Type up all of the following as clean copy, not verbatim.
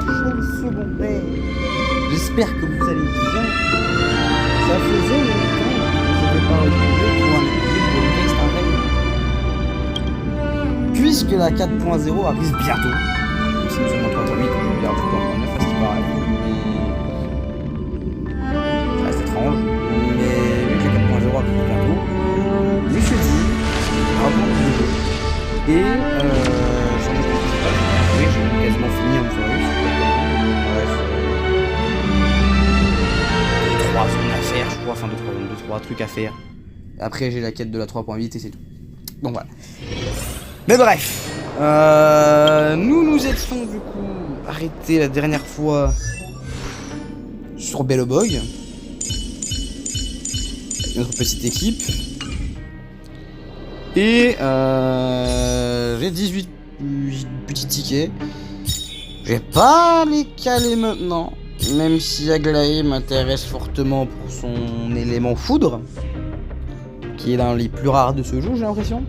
chaîne secondaire. J'espère que vous allez bien. Ça faisait longtemps que je n'avais pas retrouvé pour un épisode de Text Array. Puisque la 4.0 arrive bientôt. Si nous sommes en 3.8, on verra tout en 9 à ce qui paraît. Ça reste étrange. Mais vu que la 4.0 arrive bientôt, je me suis dit, avant le jeu. Et j'en ai compris pas, j'ai quasiment fini en Florus. Bref. 3 zones à faire, je crois, enfin 2-3 trucs à faire. Après j'ai la quête de la 3.8 et c'est tout. Donc voilà. Mais bref. Nous étions du coup arrêtés la dernière fois sur Belobog. Avec notre petite équipe. Et j'ai 18 petits tickets. Je vais pas les caler maintenant. Même si Aglaé m'intéresse fortement pour son élément foudre. Qui est l'un des plus rares de ce jeu, j'ai l'impression.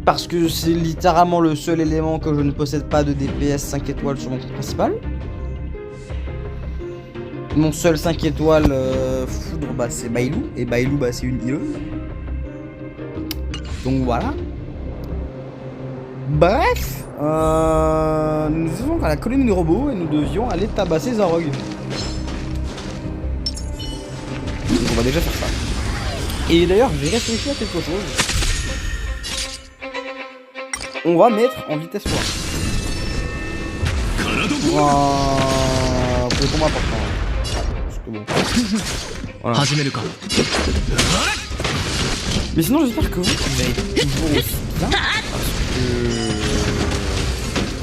Parce que c'est littéralement le seul élément que je ne possède pas de DPS 5 étoiles sur mon compte principal. Mon seul 5 étoiles foudre, bah, c'est Bailou. Et Bailou, bah, c'est une healeuse. Donc voilà. Bref, nous étions à la colonie de robots et nous devions aller tabasser Zarog. Donc on va déjà faire ça. Et d'ailleurs, j'ai réfléchi à quelque chose. On va mettre en vitesse 3. Pour les combats importants. Parce que bon. Voilà. Mais sinon, j'espère que vous allez toujours aussi bien. Parce que.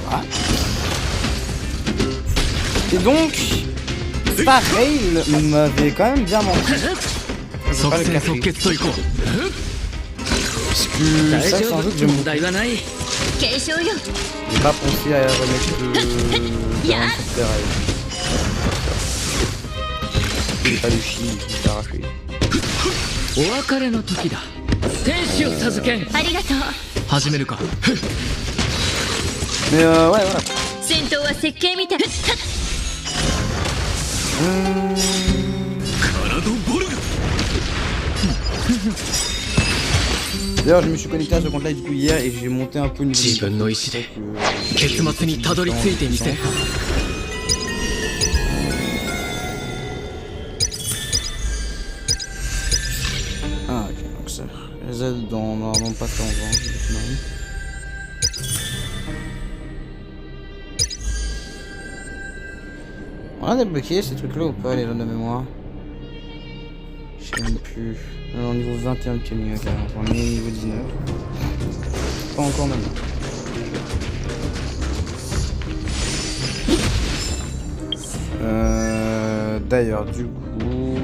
Voilà. Et donc. Pareil, m'avait quand même bien manqué. Je vais pas le cacher. Parce que ça, c'est un jeu que j'aime beaucoup. J'ai pas pensé à remettre dans Super Rail. J'ai pas de chi, je vais t'arracher. Mais ouais, voilà. D'ailleurs, je me suis connecté à ce compte-là du coup hier et j'ai monté un peu une vidéo. Ah ok, donc ça Z dans normalement pas tant longtemps. On a débloqué ces trucs-là ou pas, les gens de mémoire? Je sais même plus. Non, niveau 21 de Kenny, ok, on est niveau 19. Pas encore maintenant. D'ailleurs, du coup...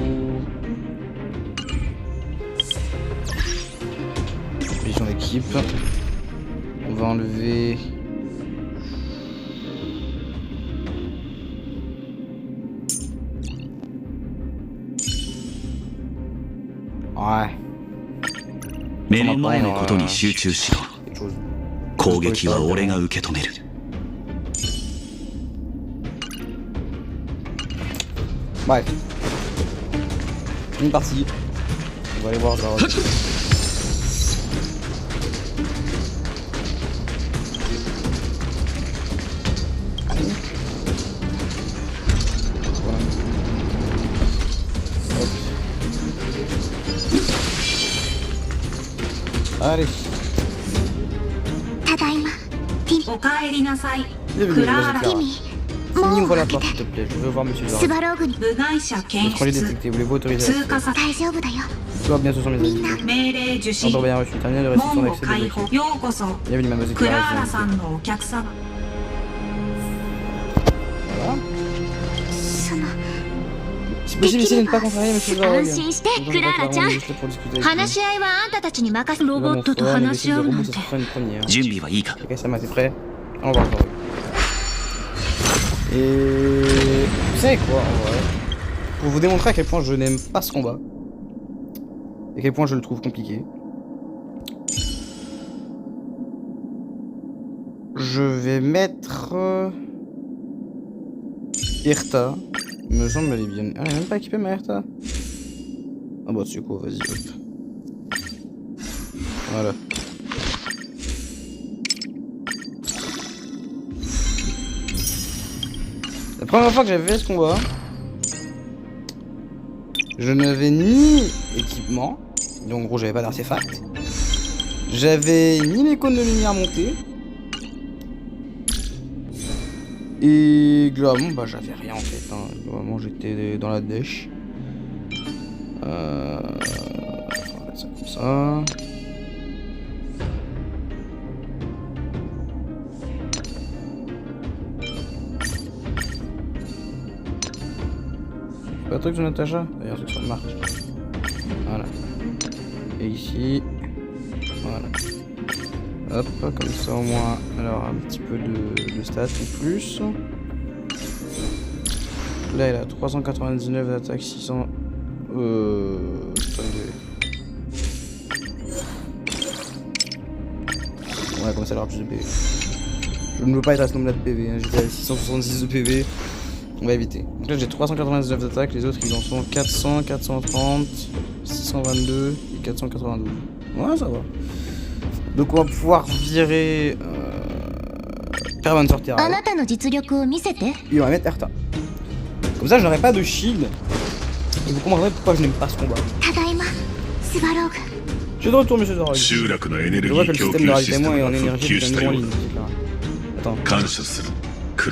Vision d'équipe. On va enlever... Ouais. 目の前のことに集中しろ。攻撃は俺が受け止める。Bref. Une partie. On va aller voir Zarog. Allez. Ouvre la porte, s'il te plaît. Je veux voir Monsieur Zarog. Notre lieu détecté. Voulez-vous autoriser l'accès? Tout va bien, ce sont mes avis. Ordre bien reçu. Terminez de restriction d'accès débloqué. Bienvenue, mademoiselle Clara. Voilà. Si possible, essayez de ne pas contrarier Monsieur Zarog. Nous juste là pour discuter avec lui. Ok, ça m'a, t'es prêt? On va voir Zarog. Et vous savez quoi, en vrai, pour vous démontrer à quel point je n'aime pas ce combat et à quel point je le trouve compliqué, je vais mettre Erta. Me semble elle est bien. Ah, elle est même pas équipée ma Erta. Ah bah c'est quoi, vas-y hop. Voilà. La première fois que j'avais fait ce combat, je n'avais ni équipement, donc en gros j'avais pas d'artefact. J'avais ni l'icône de lumière montée. Et globalement bah j'avais rien en fait, hein. Globalement j'étais dans la dèche. On va mettre ça comme ça. Pas un truc de Natacha? D'ailleurs ça marche. Voilà. Et ici. Voilà. Hop, comme ça au moins, alors un petit peu de stats en plus. Là il a 399 d'attaque, 600... Ouais, comme ça il aura plus de PV. Je ne veux pas être à ce nombre-là de PV, hein. J'étais à 666 de PV. On va éviter. Donc là j'ai 399 d'attaque, les autres ils en sont 400, 430, 622 et 492. Ouais, ça va. Donc on va pouvoir virer Caravan sortir. Et on va mettre Erta. Comme ça je n'aurai pas de shield. Et vous comprendrez pourquoi je n'aime pas ce combat. Je suis de retour, monsieur Zorog. Je vois que le système de ravitaillement est en énergie est en ligne. Attends.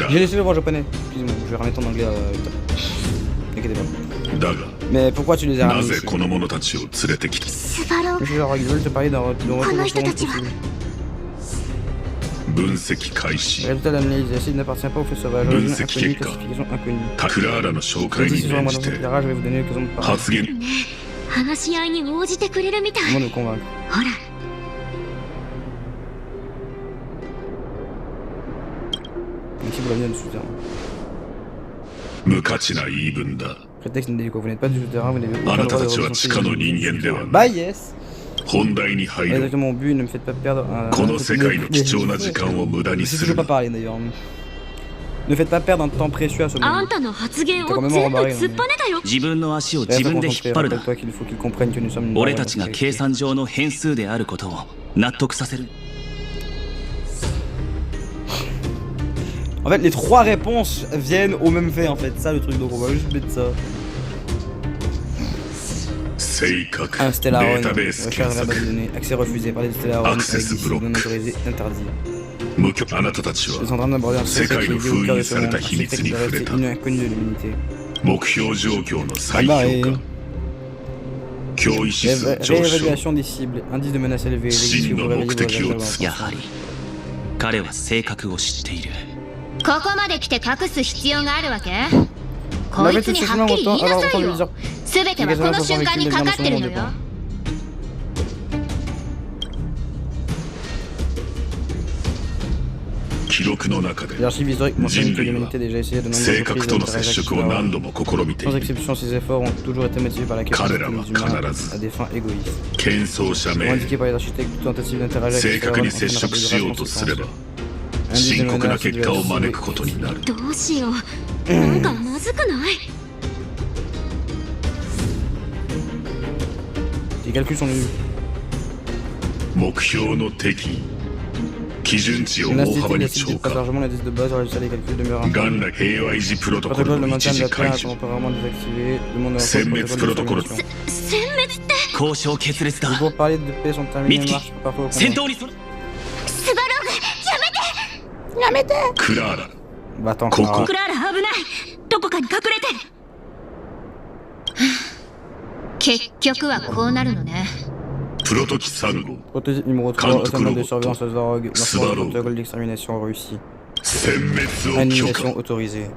J'ai laissé le voir japonais. Excusez-moi, je vais remettre en anglais T'inquiètez pas. Mais pourquoi tu les as ramenés ici? Monsieur Zorog, ils veulent te parler d'un retour possible. Résultat d'analyse, la cible n'appartient pas au fait sauvage. Origine inconnue, classification inconnue. Si sur moi dans cette pirage, je vais vous donner l'occasion de parler. Comment nous convaincre? Ici vous l'avenez du souterrain. Prétexte n'est quoi, vous n'êtes pas du souterrain, vous n'avez aucun droit de représenter. Bah yes. Exactement mon but, ne me faites pas perdre un... Je veux pas parler d'ailleurs. Ne faites pas perdre un temps précieux à ce moment. T'as quand même rembarré. Reste concentré, rappelle-toi qu'il faut qu'ils comprennent que nous sommes une En fait, les trois réponses viennent au même fait en fait, ça le truc, donc on va juste mettre ça. Un Stellaron, recherche la base de données, accès refusé par les Stellaron avec des sites non autorisés, interdits. Ils sont en train d'aborder un secret qui est lié au cœur de ce monde, un secret qui doit rester inconnu de l'humanité. Réévaluation des cibles, indice de menace élevé, si vous réveillez vos réacteurs. On avait tout simplement longtemps alors entendu dire. Les archives historiques mentionnent que l'humanité a déjà essayé de nombreuses reprises d'interagir. Sans exception, ces efforts ont toujours été motivés par la capacité des humains à des fins égoïstes. Sont indiqués par les architectes toute tentative d'interagir avec les Stellaron. Les calculs sont nuls. L'institut pas largement l'indice de base, résultat des calculs demeurent inférieurs. Le protocole de maintien de la Terre est temporairement désactivé. Demande de rapport protocole de termination. Les pourparlers de paix sont terminés, marche parfois au combat. Va attends, Prototype numéro 3, entraînement de surveillance à Zorog, lancement du protocole d'extermination réussi. Animation autorisée.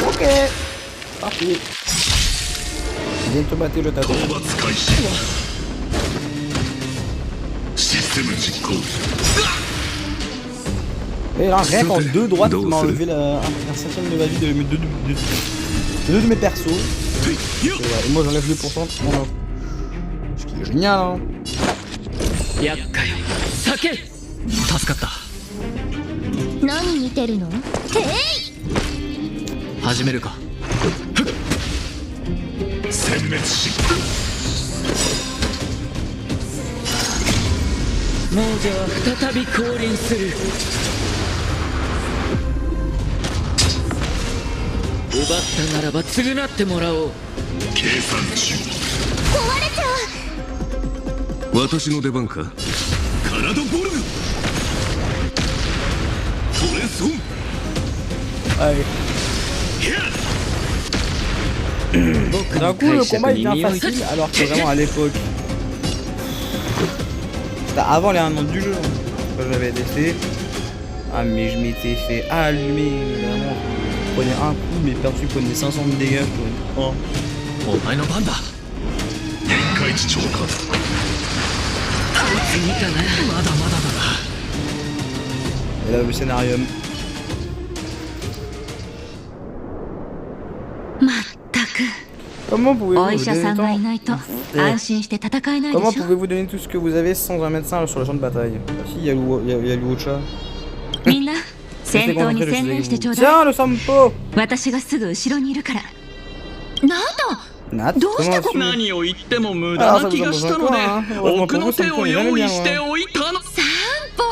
Ok, parti. Viens te battre, je t'attends. Et là, rien qu'en deux droites, il m'a enlevé un cinquième de la vie de deux de mes persos. Et moi j'enlève 2%. Ce qui est génial, hein. 何見てるの？始めるか。殲滅し亡者は再び降臨する。奪ったならば償ってもらおう。計算中。壊れちゃう。私の出番か。カラドボルグトレソン Ouais. ヒャ D'un coup, le combat il devient facile, alors que vraiment à l'époque. C'était avant les 1 an du jeu, hein, quand j'avais testé. Ah, mais je m'étais fait allumer, vraiment. Je prenais un coup, mes perçus prenaient 500 de dégâts. Oh. お前の番だ。限界値超過こいつ見たな。まだまだだな。 Et là, le scénarium. まったく。 Comment pouvez-vous お医 vous 者 donner さんがい tant... ないと安心して戦えないで Comment しょ。 pouvez-vous donner tout ce que vous avez sans un médecin sur le champ de bataille? Ah, si, il y a Luocha. みんな戦闘に専念してちょうだい。 Tiens, le Sampo! 私がすぐ後ろにいるから。なんだ。 Nat, どうして comment こんな。何を言っても無駄な気がしたので、奥の手を用意しておいたの。散歩。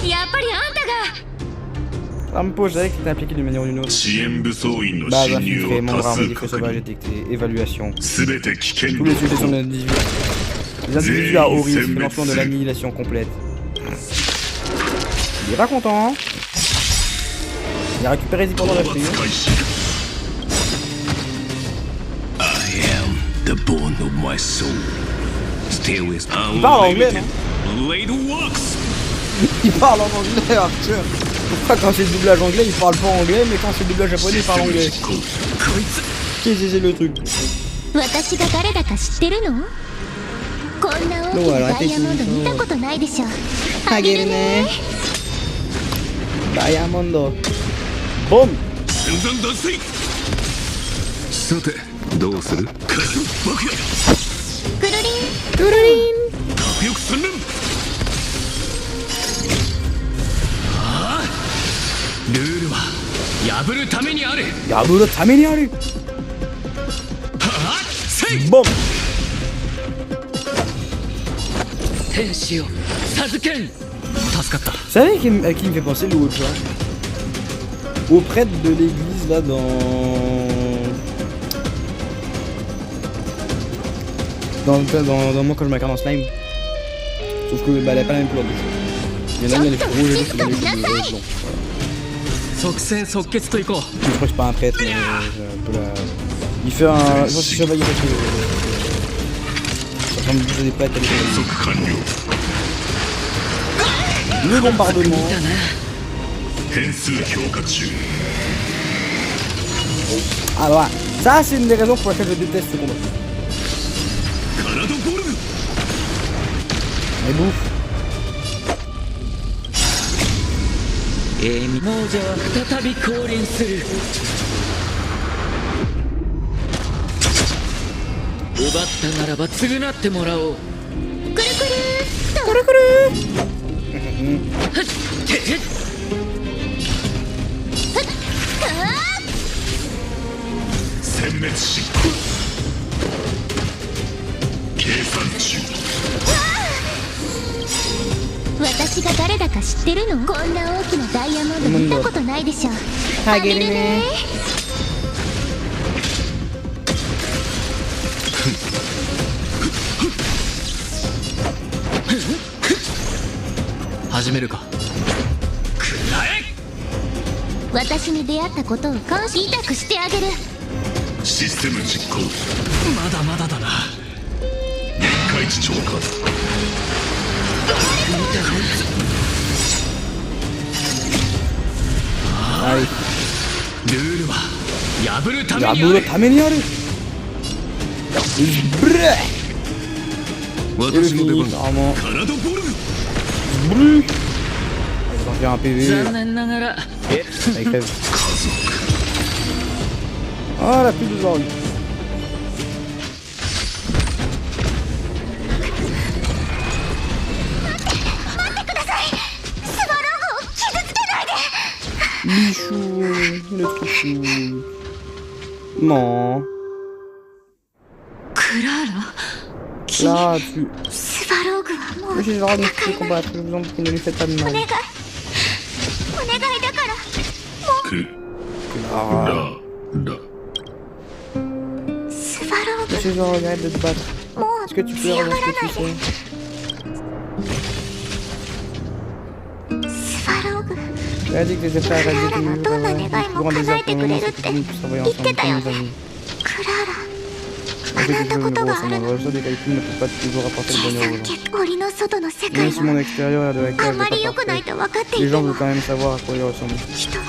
やっぱりあんたが。 Sampo, je savais que t'étais impliqué d'une manière ou d'une autre. 支援武装員の Base 侵入 infiltrée, を membre 多 armé, 数 feu 確 sauvage 認 détecté, évaluation. 全て危険 Tous 度 les sujets sont 高 d'individus. Les individus à haut risque, le lancement de l'annihilation complète. Il est pas content. Il a récupéré 10% de 討 la 伐 prime. 開始 I am the bone of my soul. Stay with Il parle anglais, non? Blade works. Il parle en anglais, Arthur. Pourquoi quand c'est le doublage anglais, il parle pas anglais, mais quand c'est le doublage japonais, il parle anglais? 実行 Qu'est-ce que c'est le truc? 私が誰だか知ってるの？こんな大きなダイヤモンド見たことないでしょ。あげるね。 Diamondo. Boum! 戦山断水さてどうする。火力爆破くるりん。核翼散乱ルールは破るためにある。 Yaburo tameni aru! はっせい。 Boum! 天使を授けん。助かった。 Vous savez à qui il me fait penser le Wocha? Au prêtre de l'église là dans... Dans moi quand je m'incarne en slime. Sauf que bah elle a pas la même couleur de cheveux. Il y en a une elle est cheveux rouges et l'autre il a les cheveux blancs. 即戦即決といこう。 Je crois que c'est pas un prêtre mais j'ai un peu la... Il fait un... Je pense que c'est chevalier parce que... Ça ressemble plus à des prêtres à des chevaliers. 即完了 Le bombardement. 見たな。変数強化中 Ah voilà, ça c'est une des raisons pour lesquelles je déteste ce combat. カラドボルグ Elle bouffe. 亡者は再び降臨する。奪ったならば償ってもらおう。くるくるっと。くるくる。はってっ。殲滅執行計算中私が誰だか知ってるの？こんな大きなダイヤモンド見たことないでしょ。あげるね。始めるか。私に出会ったことを感謝痛くしてあげる。システム実行まだまだだな。限界値超過はい。ルールは破るためにあ破るる。ためにある。ブレー。私の出番だ。 Vraiment. カラドボルグ Brûle. Je vais faire un PV. 残念ながら。 Ça crève. Ah, la plus de zorg. スワローグを傷つけないで。Bichou, le truc chou. Non. クラーラ Là, tu... スバローグはもう Je suis genre de me combattre, je vous en prie, ne lui faites pas de お mal. 願いお願いだからく Ah. らスバロー Je suis genre, arrête de te battre. グもう Est-ce que tu peux 強が avoir ら ce que ない tu sais? でスバローグ Tu as dit que tes frères avaient dit que nous Clara, avons Donna, plus grand désir pour le moment, c'est que nous puissions travailler ensemble comme des amis. クラーラ Je sais 学 que ん je だ veux こ me とが voir ある ensemble, の le réseau des calculs ne peut pas toujours apporter le 計 bonheur 算 aux gens. 機檻の外の世界 Même si mon は extérieur est de la あ cage んま n'est り良 pas くないと parfait. 分かってい Les て gens も veulent quand même savoir à quoi ils ressemblent. 人は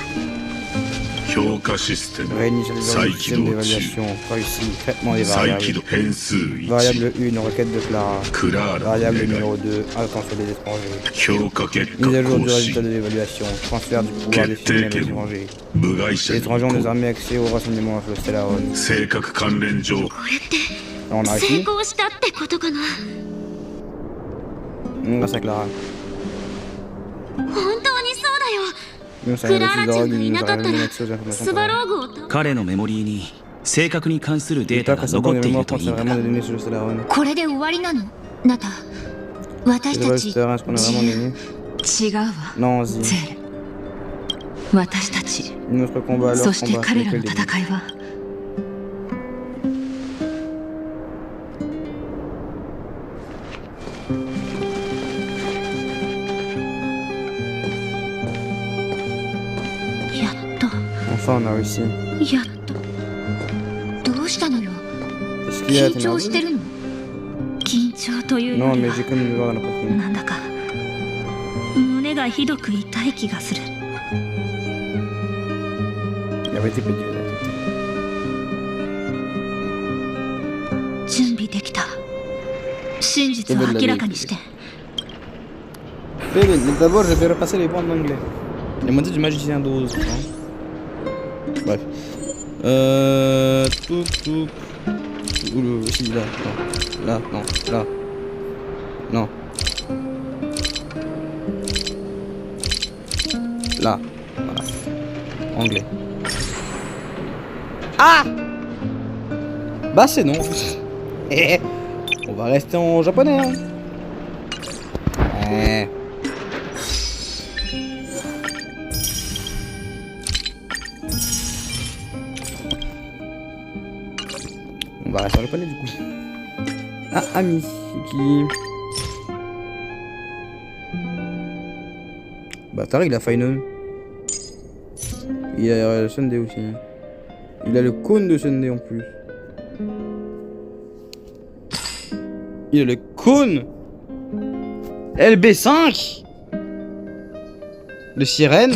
評価システム Réinitialiser le 再起 système 動中 d'évaluation. Réussi. Traitement des 再起 variables. 動変数1 Variable 1, requête de Clara. クラーラ Variable 願い numéro 2, attention des étrangers. 評価結果 Mise à jour du 更 résultat 新 de l'évaluation. Transfert du pouvoir défini à l'étranger. 部外者 Les に étrangers ont 移行 désormais accès aux renseignements sur le Stellaron. 性格関連情報 これって On a 成 réussi. 功したってことかな Grâce à Clara. 本当にそうだよ Nous savons クラーラ que ちゃ Zog んがい nous なか a った révélé ら l'accès aux informations. スバローグを倒彼のメモリーに正確に関するデータ Toi, が qu'à sa 残 bonne ってい mémoire, るといい concerne んだ vraiment des données sur le Stellaron. これで終わりなのナタ私 C'est た vrai, ち c'est est-ce qu'on a vraiment gagné? 違うわ Non, Zi. ゼーレ私たち Notre combat, そ leur して combat, 彼 c'est ら que の le début. 戦いは やっと Enfin, on a réussi. やっとどうしたのよ Est-ce qu'il y a 緊張して tes るの緊張というよ Non, り mais は j'ai comme une douleur dans la poitrine. なんだか胸がひどく痛い気がする Il avait été petit, peut-être. 準備できた真実を明らかにして Bébé, mais d'abord, je vais repasser les points d'anglais. Les moitiés du magicien d'Oz. Bref. Tout. Oulou, si, là, non. Là, non, là. Non. Là. Voilà. Anglais. Ah! Bah, c'est non. On va rester en japonais, hein. On va rester en japonais du coup. Ah, ami, c'est qui? Bâtard, il a Final. Il a Sunday aussi. Il a le cône de Sunday en plus. Il a le cône LB5 de sirène.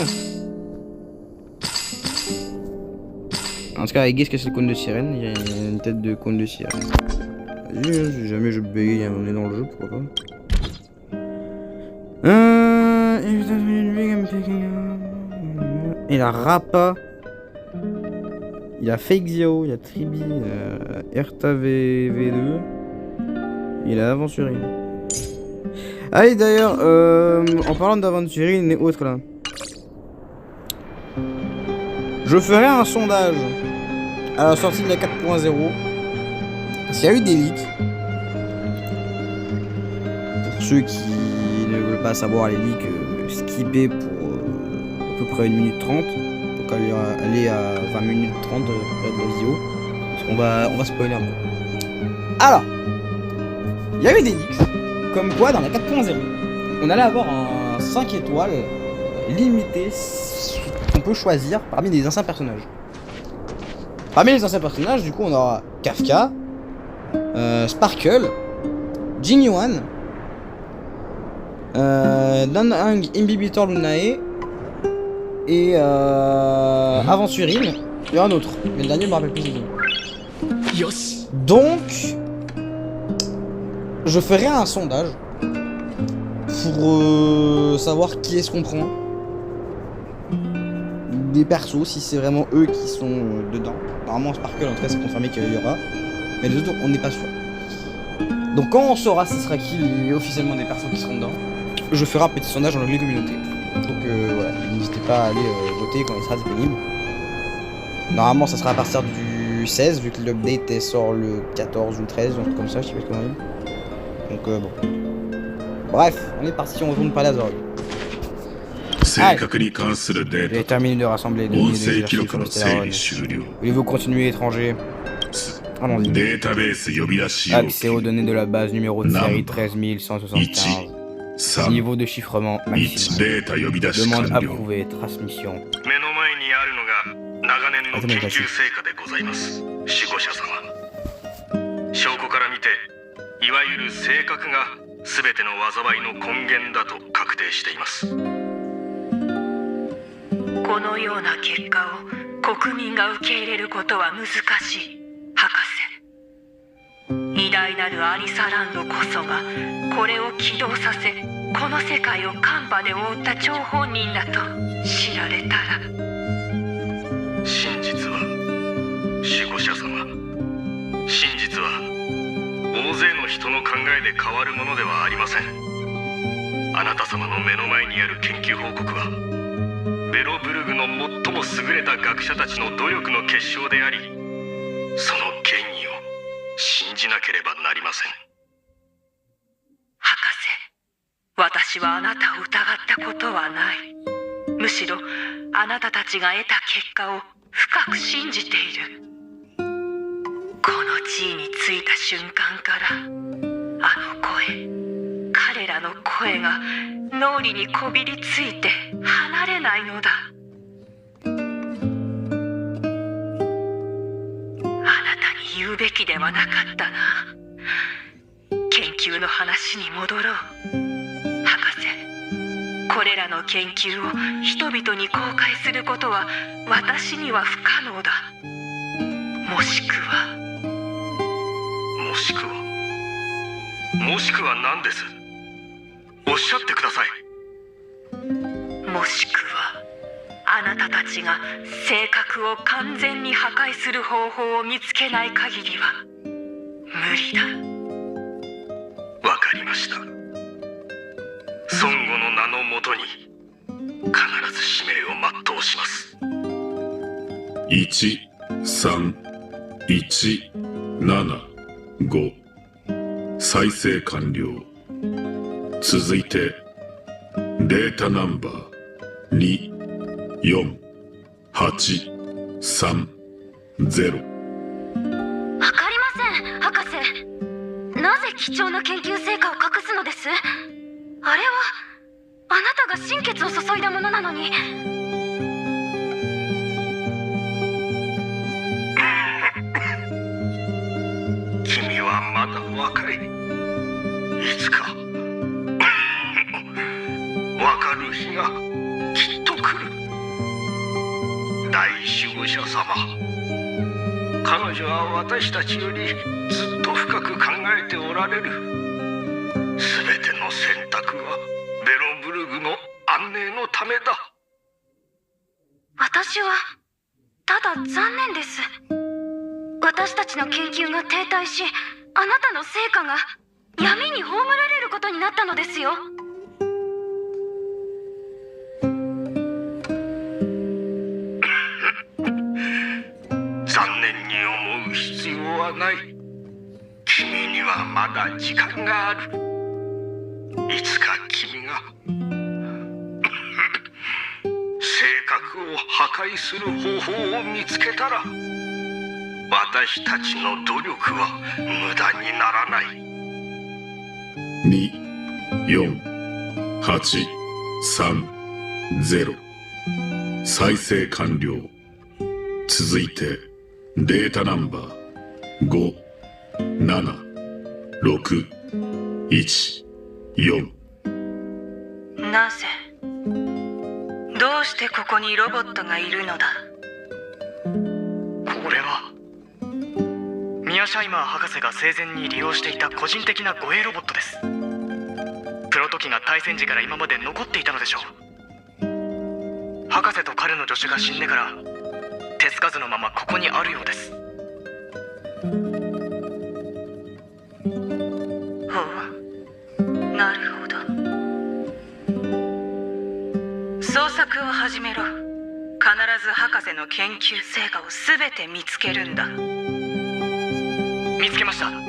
En tout cas, avec Guess que c'est le cône de sirène, il y a une tête de cône de sirène. Vas-y, si jamais je bégaye, on est dans le jeu, pourquoi pas. Il a Rappa. Il a Fake Zio, il a Tribi, Erta V2. Il a Aventurine. Ah et d'ailleurs, en parlant d'Aventurine et autres là. Je ferai un sondage à la sortie de la 4.0. S'il y a eu des leaks. Pour ceux qui ne veulent pas savoir les leaks, skipper pour à peu près 1 minute 30. Pour aller à 20 minutes 30 de la vidéo. Parce qu'on va spoiler un peu. Alors, il y a eu des leaks. Comme quoi dans la 4.0, on allait avoir un 5 étoiles limité qu'on peut choisir parmi les anciens personnages. Parmi les anciens personnages, du coup, on aura Kafka, Sparkle, Jin Yuan, Dan Hang Imbibitor Lunae et Aventurine et un autre. Mais le dernier, je me rappelle plus c'est qui. Donc, je ferai un sondage pour savoir qui est-ce qu'on prend. Des persos, si c'est vraiment eux qui sont dedans. Normalement, Sparkle, en tout cas, c'est confirmé qu'il y aura. Mais les autres, on n'est pas sûr. Donc, quand on saura ce sera qui officiellement des persos qui seront dedans, je ferai un petit sondage dans la communauté. Donc voilà, n'hésitez pas à aller voter quand il sera disponible. Normalement ça sera à partir du 16 vu que l'update sort le 14 ou le 13, un truc comme ça, je sais pas comment dire. Donc bon. Bref, on est parti, on retourne pas Lazori. 正確に関するデ J'ai ータ terminé de rassembler と les 音 données 声 des 記 archives 録 sur le の整理 Stellaron. 終了 Voulez-vous continuer étranger? Allons-y. データベース呼び出し要 Accès aux 求 données de la base numéro de série Number 13175. 3 Niveau de chiffrement 1 maximum. データ呼び出し Demande 完了 approuvée, transmission. 目の前にあるのが長年の研究成果でございます。守護者様、証拠から見ていわゆる性格が全ての災いの根源だと確定しています。このような結果を国民が受け入れることは難しい、博士。偉大なるアリサランドこそがこれを起動させ、この世界を寒波で覆った張本人だと知られたら。真実は、守護者様、真実は大勢の人の考えで変わるものではありません。あなた様の目の前にある研究報告はベロブルグの最も優れた学者たちの努力の結晶であり、その権威を信じなければなりません。博士、私はあなたを疑ったことはない。むしろあなたたちが得た結果を深く信じている。この地位についた瞬間からあの声、彼らの声が脳裏にこびりついて離れないのだ。あなたに言うべきではなかったな。研究の話に戻ろう。博士、これらの研究を人々に公開することは私には不可能だ。もしくは何です？おっしゃってください。もしくはあなたたちが性格を完全に破壊する方法を見つけない限りは無理だ。わかりました。孫悟の名のもとに必ず使命を全うします。13175再生完了。続いてデータナンバー24830。わかりません、博士。なぜ貴重な研究成果を隠すのです？あれはあなたが心血を注いだものなのに。君はまだ若い。いつかわかる日がきっと来る。大守護者様、彼女は私たちよりずっと深く考えておられる。すべての選択はベロブルグの安寧のためだ。私はただ残念です。私たちの研究が停滞し、あなたの成果が闇に葬られることになったのですよ。残念に思う必要はない。君にはまだ時間がある。いつか君が性格を破壊する方法を見つけたら、私たちの努力は無駄にならない。24830再生完了。続いてデータナンバー57614。なぜ？どうしてここにロボットがいるのだ？これはミア・シャイマー博士が生前に利用していた個人的な護衛ロボットです。プロト機が大戦時から今まで残っていたのでしょう。博士と彼の助手が死んでから手つかずのままここにあるようです。ほう、なるほど。作を始めろ。必ず博士の研究成果を全て見つけるんだ。見つけました。守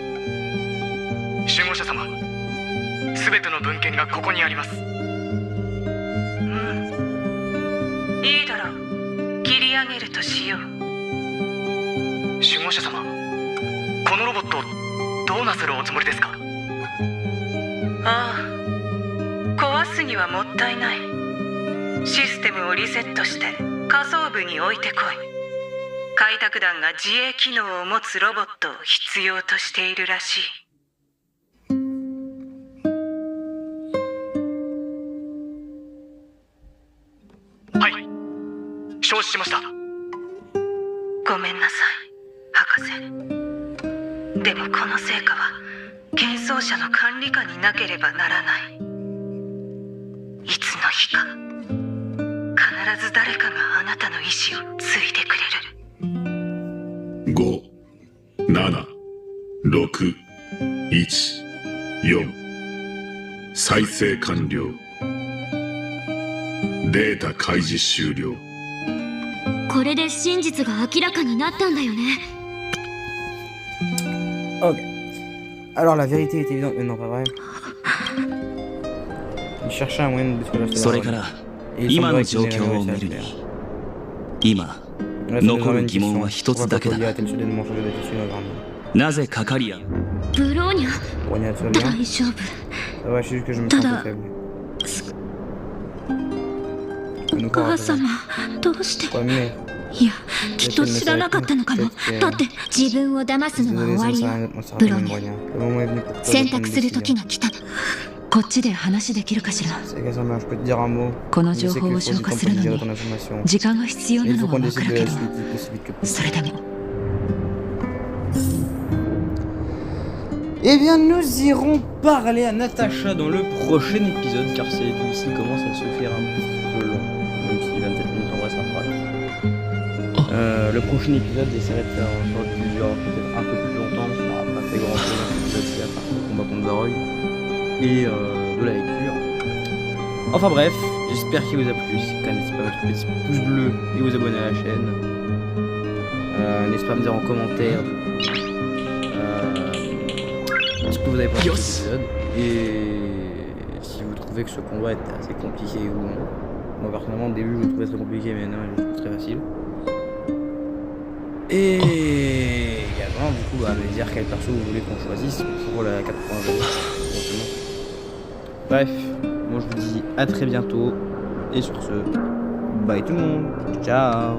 護者様、全ての文献がここにあります。いいだろう。切り上げるとしよう。守護者様、このロボットどうなさるおつもりですか？ああ、壊すにはもったいない。システムをリセットして下層部に置いてこい。開拓団が自衛機能を持つロボットを必要としているらしい。はい、承知しました。ごめんなさい、博士。でもこの成果は幻想者の管理下になければならない。いつの日か必ず誰かがあなたの意志を継いでくれる。5、7、6、1、4。再生完了。データ開示終了。これで真実が明らかになったんだよね。Ok. Alors la vérité est évidente, mais non pas vrai. Il cherchait un moyen de détruire la それから今の状況を見るに、今残る疑問は一つだけだ。なぜカカリアブローニャ、大丈夫。ただ、お母様、どうして。いや、きっと知らなかったのかも。だって自分を騙すのは終わりよ、ブローニャ。選択する時が来た。こっちで話できるかしら。この情報を消化するのに時間が必要なのは分かるけど、それでも。Eh bien, nous irons parler à Natacha dans le prochain épisode, car celui-ci commence à se faire un peu long, même si 27 minutes en vrai ça fera. Le prochain épisode essaierait de faire un genre qui dure peut-être un peu plus longtemps, parce qu'on n'aura pas fait grand chose dans l'épisode, c'est à part le combat contre Zarog et de la lecture. Enfin bref, j'espère qu'il vous a plu. Si quand n'hésitez pas à mettre un petit pouce bleu et vous abonner à la chaîne. N'hésitez pas à me dire en commentaire ce que vous avez pensé de cet épisode et si vous trouvez que ce combat était assez compliqué ou non. Moi personnellement au début je le trouvais très compliqué, mais non, je le trouve très facile. Et également du coup me dire quel perso vous voulez qu'on choisisse pour la 4.0. Bref, moi je vous dis à très bientôt et sur ce, bye tout le monde, ciao.